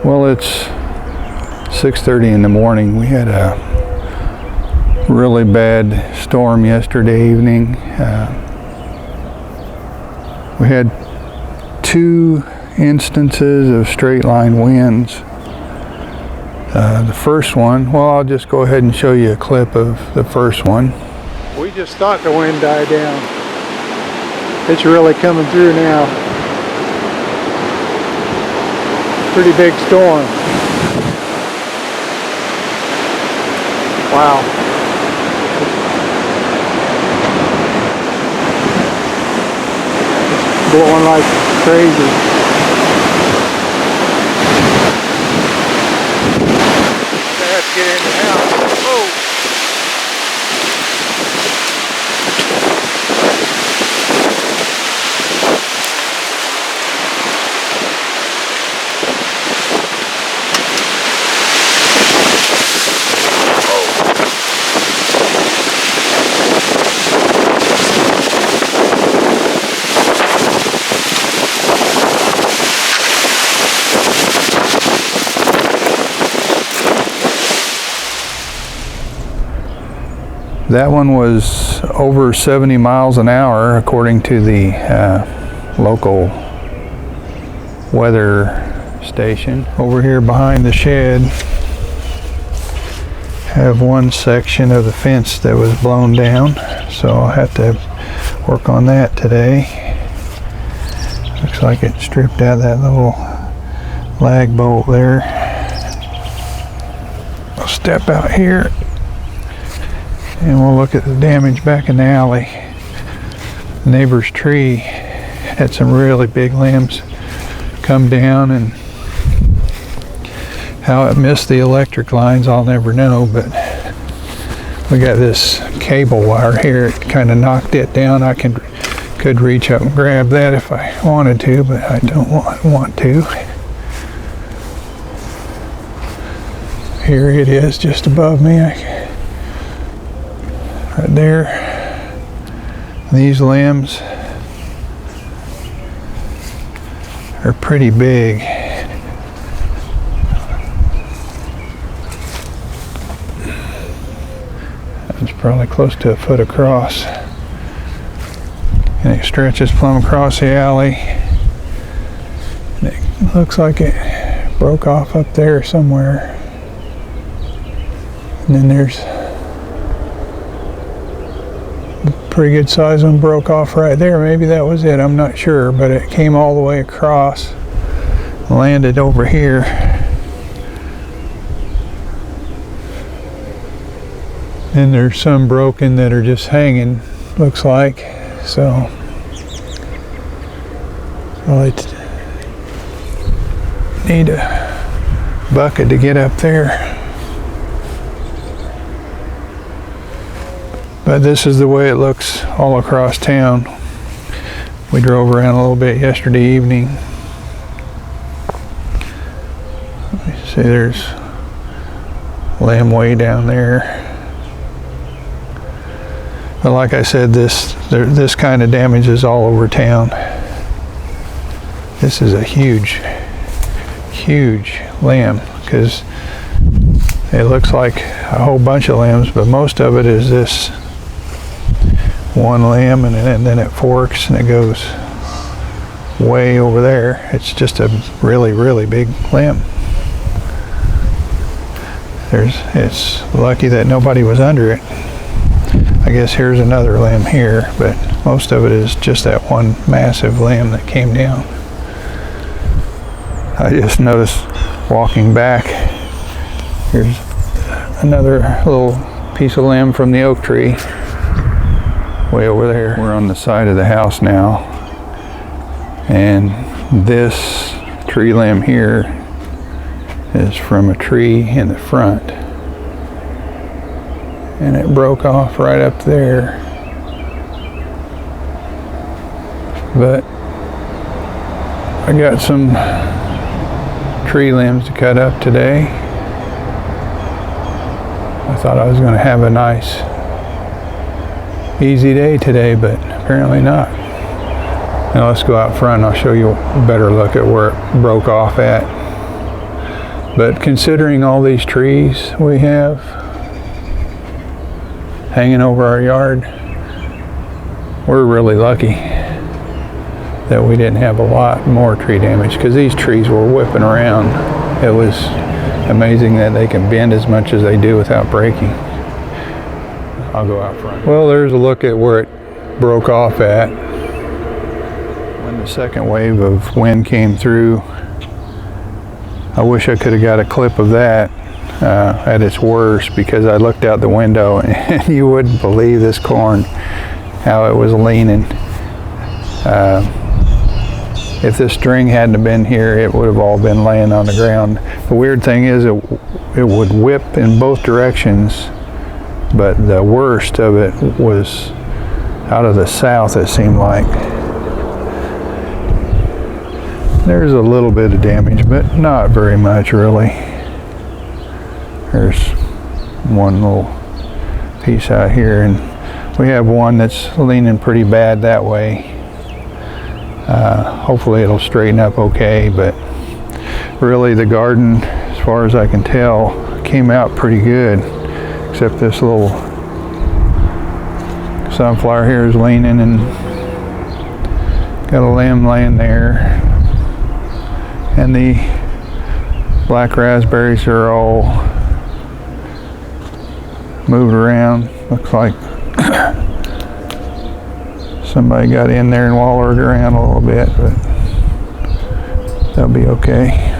Well, it's 6:30 in the morning. We had a really bad storm yesterday evening. We had 2 instances of straight line winds. The first one, well, I'll just go ahead and show you a clip of the first one. We just thought the wind died down. It's really coming through now. Pretty big storm. Wow. It's blowing like crazy. I have to get in the house. Oh. That one was over 70 miles an hour according to the local weather station. Over here behind the shed have one section of the fence that was blown down, so I'll have to work on that today. Looks like it stripped out that little lag bolt there. I'll step out here and we'll look at the damage back in the alley. The neighbor's tree had some really big limbs come down, and how it missed the electric lines I'll never know, but we got this cable wire here. It kind of knocked it down. I could reach up and grab that if I wanted to, but I don't want to. Here it is just above me. Right there, these limbs are pretty big. It's probably close to a foot across, and it stretches plumb across the alley. And it looks like it broke off up there somewhere, and then there's pretty good size one broke off right there. Maybe that was it, I'm not sure, but it came all the way across, landed over here. And there's some broken that are just hanging, looks like. So probably need a bucket to get up there. But this is the way it looks all across town. We drove around a little bit yesterday evening. Let me see, there's limb way down there. But like I said, this kind of damage is all over town. This is a huge limb, because it looks like a whole bunch of limbs, but most of it is this one limb, and then it forks and it goes way over there. It's just a really big limb. It's lucky that nobody was under it. I guess here's another limb here, but most of it is just that one massive limb that came down. I just noticed walking back, here's another little piece of limb from the oak tree way over there. We're on the side of the house now, and this tree limb here is from a tree in the front, and it broke off right up there. But I got some tree limbs to cut up today. I thought I was going to have a nice easy day today, but apparently not. Now let's go out front and I'll show you a better look at where it broke off at. But considering all these trees we have hanging over our yard, we're really lucky that we didn't have a lot more tree damage, because these trees were whipping around. It was amazing that they can bend as much as they do without breaking. I'll go out front. Well, there's a look at where it broke off at when the second wave of wind came through. I wish I could have got a clip of that at its worst, because I looked out the window and you wouldn't believe this corn, how it was leaning. If this string hadn't been here, it would have all been laying on the ground. The weird thing is it would whip in both directions, but the worst of it was out of the south, it seemed like. There's a little bit of damage, but not very much really. There's one little piece out here, and we have one that's leaning pretty bad that way. Hopefully it'll straighten up okay, but really the garden, as far as I can tell, came out pretty good, except this little sunflower here is leaning, and got a limb laying there, and the black raspberries are all moved around. Looks like somebody got in there and wallered around a little bit, but they'll be okay.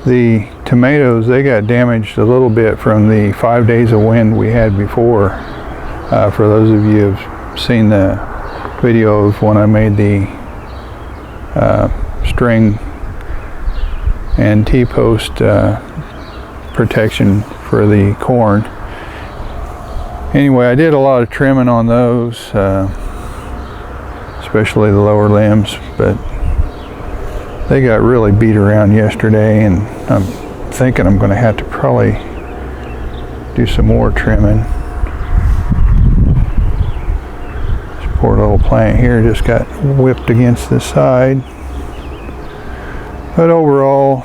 The tomatoes, they got damaged a little bit from the 5 days of wind we had before. For those of you who've seen the video of when I made the string and T-post protection for the corn. Anyway, I did a lot of trimming on those, especially the lower limbs, but they got really beat around yesterday, and I'm thinking I'm going to have to probably do some more trimming. This poor little plant here just got whipped against the side. But overall,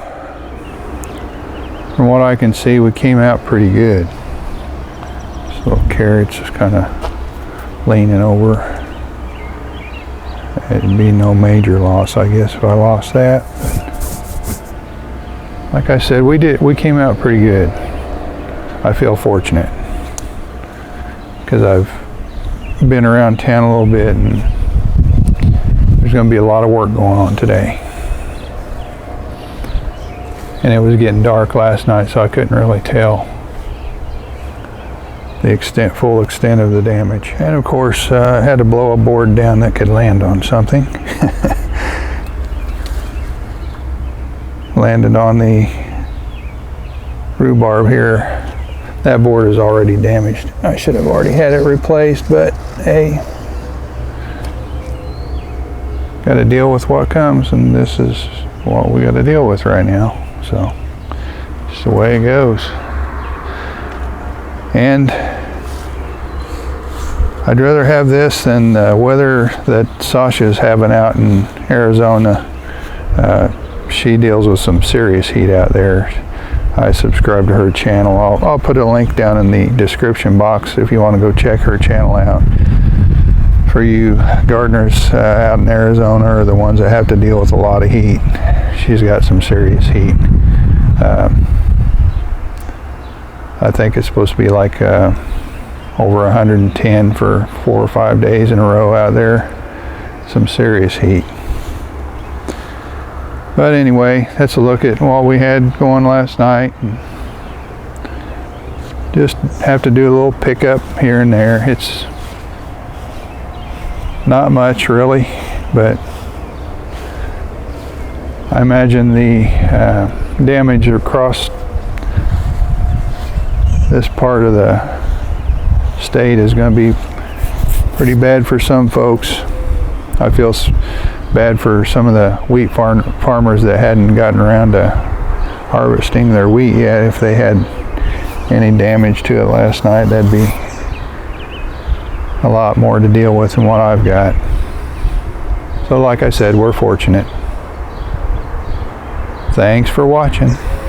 from what I can see, we came out pretty good. This little carrot's just kind of leaning over. It'd be no major loss, I guess, if I lost that. But like I said, we came out pretty good. I feel fortunate because I've been around town a little bit, and there's going to be a lot of work going on today. And it was getting dark last night, so I couldn't really tell the full extent of the damage. And of course, I had to blow a board down that could land on something. Landed on the rhubarb here. That board is already damaged. I should have already had it replaced, but hey, got to deal with what comes, and this is what we got to deal with right now. So, just the way it goes. And I'd rather have this than the weather that Sasha's having out in Arizona. She deals with some serious heat out there. I subscribe to her channel. I'll put a link down in the description box if you want to go check her channel out. For you gardeners out in Arizona, or the ones that have to deal with a lot of heat, she's got some serious heat. I think it's supposed to be like over 110 for 4 or 5 days in a row out there. Some serious heat. But anyway, that's a look at what we had going last night. Just have to do a little pickup here and there. It's not much really, but I imagine the damage across this part of the state is going to be pretty bad for some folks. I feel bad for some of the wheat farmers that hadn't gotten around to harvesting their wheat yet. If they had any damage to it last night, that'd be a lot more to deal with than what I've got. So like I said, we're fortunate. Thanks for watching.